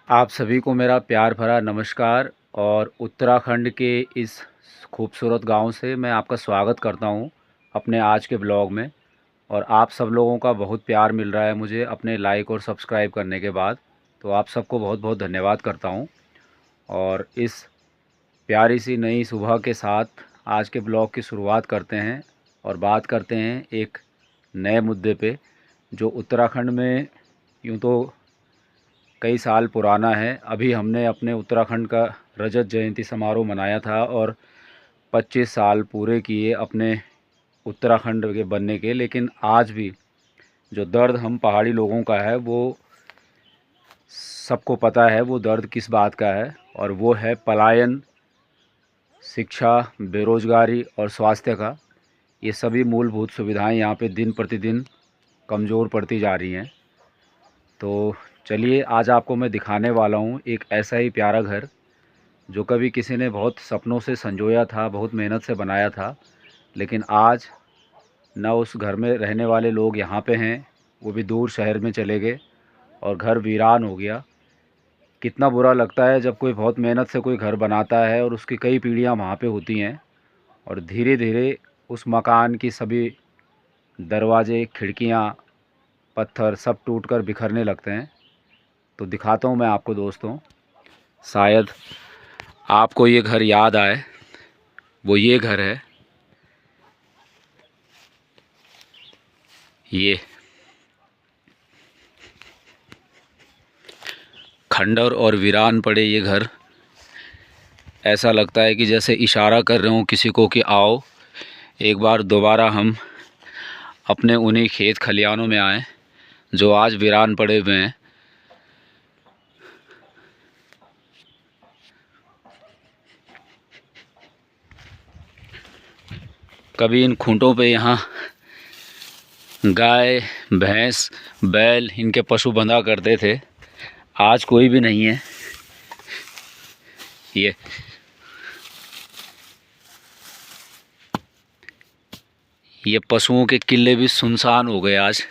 आप सभी को मेरा प्यार भरा नमस्कार। और उत्तराखंड के इस खूबसूरत गांव से मैं आपका स्वागत करता हूं अपने आज के ब्लॉग में। और आप सब लोगों का बहुत प्यार मिल रहा है मुझे अपने लाइक और सब्सक्राइब करने के बाद। तो आप सबको बहुत बहुत धन्यवाद करता हूं। और इस प्यारी सी नई सुबह के साथ आज के ब्लॉग की शुरुआत करते हैं और बात करते हैं एक नए मुद्दे पे, जो उत्तराखंड में यूँ तो कई साल पुराना है। अभी हमने अपने उत्तराखंड का रजत जयंती समारोह मनाया था और 25 साल पूरे किए अपने उत्तराखंड के बनने के। लेकिन आज भी जो दर्द हम पहाड़ी लोगों का है वो सबको पता है, वो दर्द किस बात का है। और वो है पलायन, शिक्षा, बेरोज़गारी और स्वास्थ्य का। ये सभी मूलभूत सुविधाएं यहाँ पे दिन प्रतिदिन कमज़ोर पड़ती जा रही हैं। तो चलिए आज आपको मैं दिखाने वाला हूँ एक ऐसा ही प्यारा घर जो कभी किसी ने बहुत सपनों से संजोया था, बहुत मेहनत से बनाया था। लेकिन आज न उस घर में रहने वाले लोग यहाँ पे हैं, वो भी दूर शहर में चले गए और घर वीरान हो गया। कितना बुरा लगता है जब कोई बहुत मेहनत से कोई घर बनाता है और उसकी कई पीढ़ियाँ वहाँ पे होती हैं और धीरे धीरे उस मकान की सभी दरवाजे, खिड़कियाँ, पत्थर सब टूटकर बिखरने लगते हैं। तो दिखाता हूँ मैं आपको दोस्तों, शायद आपको ये घर याद आए। वो ये घर है, ये खंडर और वीरान पड़े ये घर। ऐसा लगता है कि जैसे इशारा कर रहे हो किसी को कि आओ एक बार दोबारा हम अपने उन्हीं खेत खलियानों में आएं जो आज वीरान पड़े हुए हैं। कभी इन खूंटों पे यहाँ गाय, भैंस, बैल, इनके पशु बंधा करते थे। आज कोई भी नहीं है। ये पशुओं के किले भी सुनसान हो गए आज।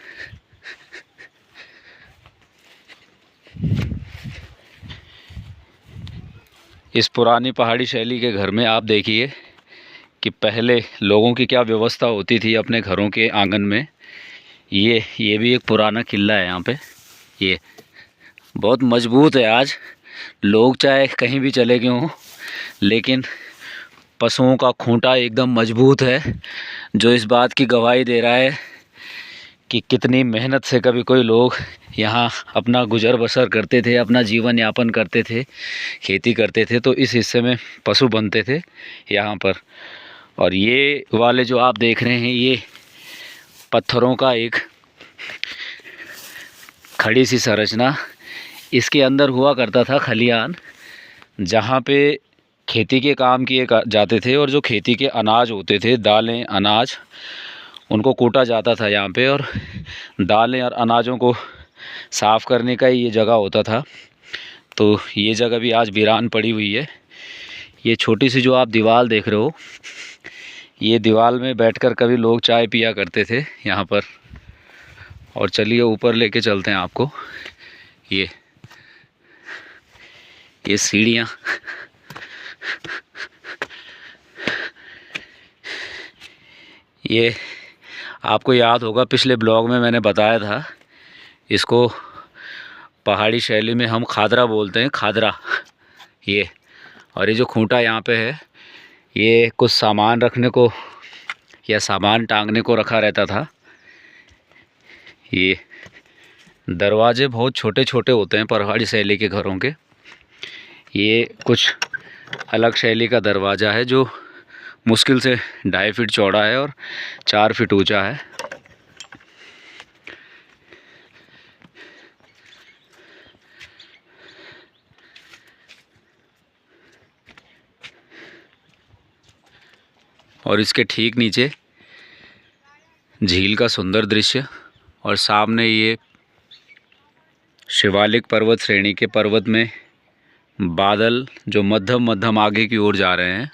इस पुरानी पहाड़ी शैली के घर में आप देखिए कि पहले लोगों की क्या व्यवस्था होती थी अपने घरों के आंगन में। ये भी एक पुराना किला है यहाँ पे। ये बहुत मजबूत है। आज लोग चाहे कहीं भी चले गए हों, लेकिन पशुओं का खूंटा एकदम मजबूत है, जो इस बात की गवाही दे रहा है कि कितनी मेहनत से कभी कोई लोग यहाँ अपना गुजर बसर करते थे, अपना जीवन यापन करते थे, खेती करते थे। तो इस हिस्से में पशु बनते थे यहाँ पर। और ये वाले जो आप देख रहे हैं, ये पत्थरों का एक खड़ी सी संरचना, इसके अंदर हुआ करता था खलियान, जहाँ पे खेती के काम किए जाते थे और जो खेती के अनाज होते थे, दालें, अनाज, उनको कूटा जाता था यहाँ पे। और दालें और अनाजों को साफ़ करने का ही ये जगह होता था। तो ये जगह भी आज वीरान पड़ी हुई है। ये छोटी सी जो आप दीवार देख रहे हो, ये दीवार में बैठकर कभी लोग चाय पिया करते थे यहाँ पर। और चलिए ऊपर लेके चलते हैं आपको। ये सीढ़ियाँ, ये आपको याद होगा पिछले ब्लॉग में मैंने बताया था, इसको पहाड़ी शैली में हम खादरा बोलते हैं, खादरा। ये और ये जो खूंटा यहाँ पे है, ये कुछ सामान रखने को या सामान टांगने को रखा रहता था। ये दरवाजे बहुत छोटे छोटे होते हैं पहाड़ी शैली के घरों के। ये कुछ अलग शैली का दरवाज़ा है जो मुश्किल से 2.5 फीट चौड़ा है और 4 फीट ऊंचा है। और इसके ठीक नीचे झील का सुंदर दृश्य और सामने ये शिवालिक पर्वत श्रेणी के पर्वत में बादल जो मध्यम मध्यम आगे की ओर जा रहे हैं।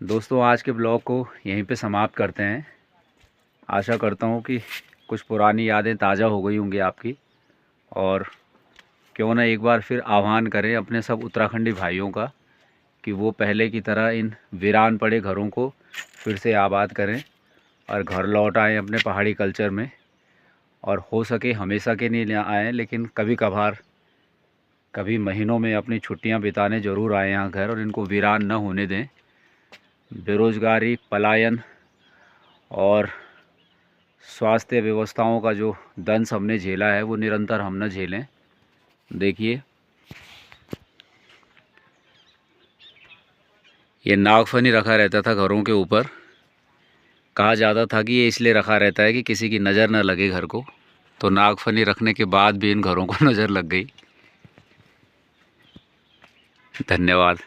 दोस्तों आज के ब्लॉग को यहीं पे समाप्त करते हैं। आशा करता हूँ कि कुछ पुरानी यादें ताज़ा हो गई होंगी आपकी। और क्यों ना एक बार फिर आह्वान करें अपने सब उत्तराखंडी भाइयों का कि वो पहले की तरह इन वीरान पड़े घरों को फिर से आबाद करें और घर लौट आएँ अपने पहाड़ी कल्चर में। और हो सके हमेशा के लिए ना आएँ, लेकिन कभी कभार, कभी महीनों में अपनी छुट्टियां बिताने ज़रूर आएँ यहाँ घर, और इनको वीरान न होने दें। बेरोज़गारी, पलायन और स्वास्थ्य व्यवस्थाओं का जो दंश हमने झेला है वो निरंतर हम न झेलें। देखिए, ये नागफनी रखा रहता था घरों के ऊपर। कहा जाता था कि ये इसलिए रखा रहता है कि किसी की नज़र न लगे घर को। तो नागफनी रखने के बाद भी इन घरों को नज़र लग गई। धन्यवाद।